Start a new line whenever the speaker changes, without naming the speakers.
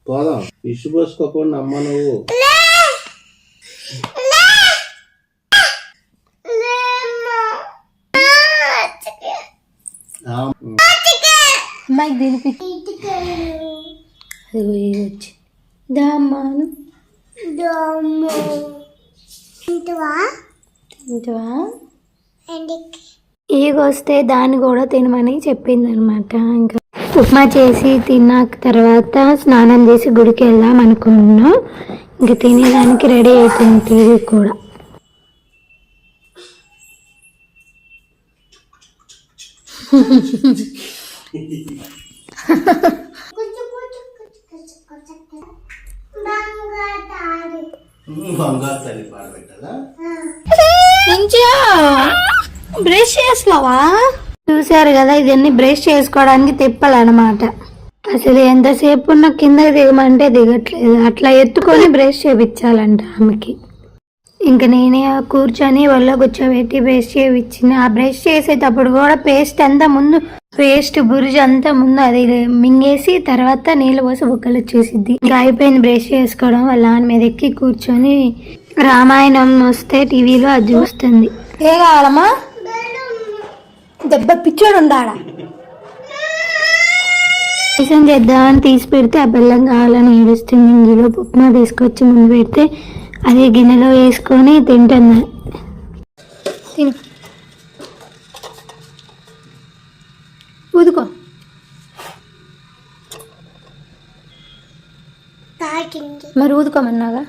పోదాం. ఫిష్ పోసుకోకుండా అమ్మ నువ్వు
అమ్మాయికి తెలిపి వచ్చి దామ్మాను తింటావా? ఈగొస్తే దాన్ని కూడా తినమని చెప్పింది అనమాట. ఇంకా ఉప్మా చేసి తిన్నాక తర్వాత స్నానం చేసి గుడికి వెళ్దాం అనుకున్నాం. ఇంకా తినేదానికి రెడీ అయిపోయింది టీవీ కూడా. బ్రష్ చేసుకోవా? చూసారు కదా, ఇదన్నీ బ్రష్ చేసుకోవడానికి తిప్పాలన్నమాట. అసలు ఎంతసేపు ఉన్న కింద దిగమంటే దిగట్లేదు. అట్లా ఎత్తుకొని బ్రష్ చేయించాలంట ఆమెకి. ఇంకా నేనే కూర్చొని ఒళ్ళో కూర్చోబెట్టి బ్రష్ చేయించింది. ఆ బ్రష్ చేసేటప్పుడు కూడా పేస్ట్ బురుజు అంతా ముందు అది మింగేసి తర్వాత నీళ్ళు పోసి బుక్కలు వచ్చేసిద్ది. ఇంకా అయిపోయింది బ్రష్ చేసుకోవడం. వాళ్ళ నాన్న మీద ఎక్కి కూర్చొని రామాయణం వస్తే టీవీలో అది చూస్తుంది. ఏ కావాలమ్మా? దెబ్బ పిచ్చోడు ఉండాడా? టిఫిన్ చేద్దామని తీసి పెడితే ఆ బెల్లం కావాలని ఏడుస్తుంది. ఇందులో ఉప్మా తీసుకొచ్చి ముందు పెడితే అది గిన్నెలో వేసుకొని తింటుంది. తిను, ఊదుకో. మరి ఊదుకోమన్నాగా.